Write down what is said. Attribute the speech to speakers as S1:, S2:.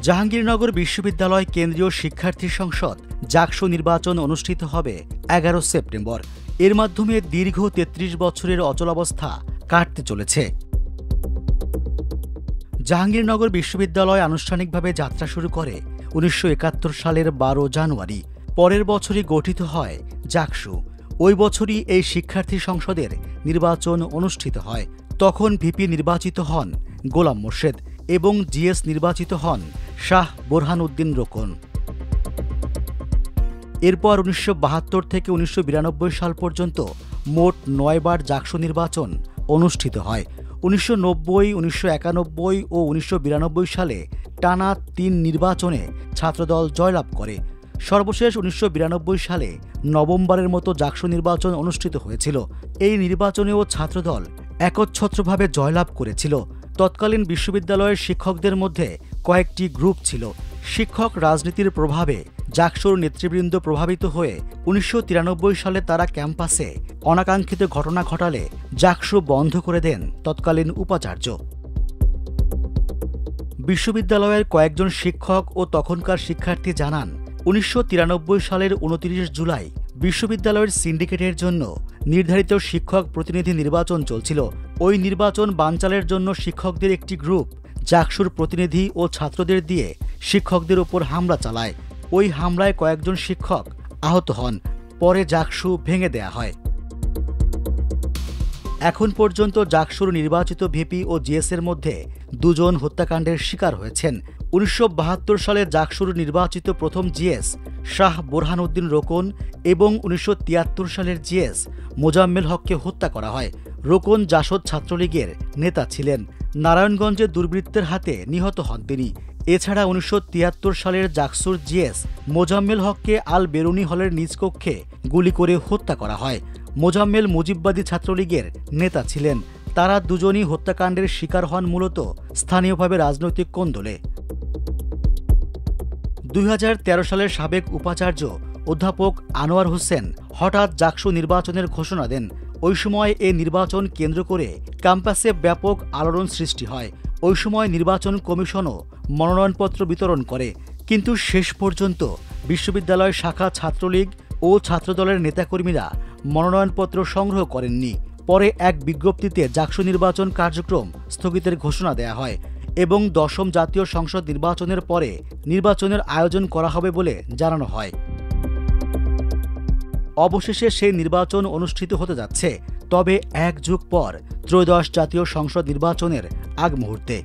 S1: জাহাঙ্গীরনগর বিশ্ববিদ্যালয় কেন্দ্রীয় শিক্ষার্থী সংসদ জাকসু নির্বাচন অনুষ্ঠিত হবে 11 সেপ্টেম্বর। এর মাধ্যমে দীর্ঘ ৩৩ বছরের অচলাবস্থা কাটতে চলেছে। জাহাঙ্গীরনগর বিশ্ববিদ্যালয় আনুষ্ঠানিকভাবে যাত্রা শুরু করে ১৯৭১ সালের ১২ জানুয়ারি। পরের বছরই গঠিত হয় জাকসু। ওই বছরই এই শিক্ষার্থী সংসদের নির্বাচন অনুষ্ঠিত হয়। তখন ভিপি নির্বাচিত হন গোলাম মোর্শেদ এবং জিএস নির্বাচিত হন শাহ বোরহানউদ্দিন রোকন। এরপর ১৯৭২ থেকে ১৯৯২ সাল পর্যন্ত মোট ৯ বার জাকসু নির্বাচন অনুষ্ঠিত হয়। ১৯৯০, ১৯৯১ ও ১৯৯২ সালে টানা ৩ নির্বাচনে ছাত্রদল জয়লাভ করে। সর্বশেষ ১৯৯২ সালে নভেম্বরের মতো জাকসু নির্বাচন অনুষ্ঠিত হয়েছিল। এই নির্বাচনেও ছাত্রদল একচ্ছত্রভাবে জয়লাভ করেছিল। তৎকালীন বিশ্ববিদ্যালয়ের শিক্ষকদের মধ্যে কয়েকটি গ্রুপ ছিল। শিক্ষক রাজনীতির প্রভাবে জাকসুর নেতৃবৃন্দ প্রভাবিত হয়ে ১৯৯৩ সালে তারা ক্যাম্পাসে অনাকাঙ্ক্ষিত ঘটনা ঘটালে জাকসু বন্ধ করে দেন তৎকালীন উপাচার্য। বিশ্ববিদ্যালয়ের কয়েকজন শিক্ষক ও তখনকার শিক্ষার্থী জানান, ১৯৯৩ সালের ২৯ জুলাই বিশ্ববিদ্যালয়ের সিন্ডিকেটের জন্য নির্ধারিত শিক্ষক প্রতিনিধি নির্বাচন চলছিল। ওই নির্বাচন বানচালের জন্য শিক্ষকদের একটি গ্রুপ জাকসুর প্রতিনিধি ও ছাত্রদের দিয়ে শিক্ষকদের ওপর হামলা চালায়। ওই হামলায় কয়েকজন শিক্ষক আহত হন। পরে জাকসু ভেঙে দেয়া হয়। এখন পর্যন্ত জাকসুর নির্বাচিত ভিপি ও জিএসের মধ্যে ২ জন হত্যাকাণ্ডের শিকার হয়েছেন। ১৯৭২ সালে জাকসুর নির্বাচিত প্রথম জিএস শাহ বোরহানউদ্দিন রোকন এবং ১৯৭৩ সালের জিএস মোজাম্মেল হককে হত্যা করা হয়। রোকন জাসদ ছাত্রলীগের নেতা ছিলেন। নারায়ণগঞ্জে দুর্বৃত্তের হাতে নিহত হন তিনি। এছাড়া ১৯৭৩ সালের জাকসুর জিএস মোজাম্মেল হককে আল বেরুনি হলের নিজ কক্ষে গুলি করে হত্যা করা হয়। মোজাম্মেল মুজিববাদী ছাত্রলীগের নেতা ছিলেন। তারা দুজনই হত্যাকাণ্ডের শিকার হন মূলত স্থানীয়ভাবে রাজনৈতিক কোন্দলে। ২০১৩ সালের সাবেক উপাচার্য অধ্যাপক আনোয়ার হোসেন হঠাৎ জাকসু নির্বাচনের ঘোষণা দেন। ওই সময় এ নির্বাচন কেন্দ্র করে ক্যাম্পাসে ব্যাপক আলোড়ন সৃষ্টি হয়। ওই সময় নির্বাচন কমিশনও মনোনয়নপত্র বিতরণ করে, কিন্তু শেষ পর্যন্ত বিশ্ববিদ্যালয় শাখা ছাত্রলীগ ও ছাত্রদলের নেতাকর্মীরা মনোনয়নপত্র সংগ্রহ করেননি। পরে এক বিজ্ঞপ্তিতে জাকসু নির্বাচন কার্যক্রম স্থগিতের ঘোষণা দেয়া হয় এবং ১০ম জাতীয় সংসদ নির্বাচনের পরে নির্বাচনের আয়োজন করা হবে বলে জানানো হয়। অবশেষে সেই নির্বাচন অনুষ্ঠিত হতে যাচ্ছে, তবে ১ যুগ পর ত্রয়োদশ জাতীয় সংসদ নির্বাচনের আগ মুহূর্তে।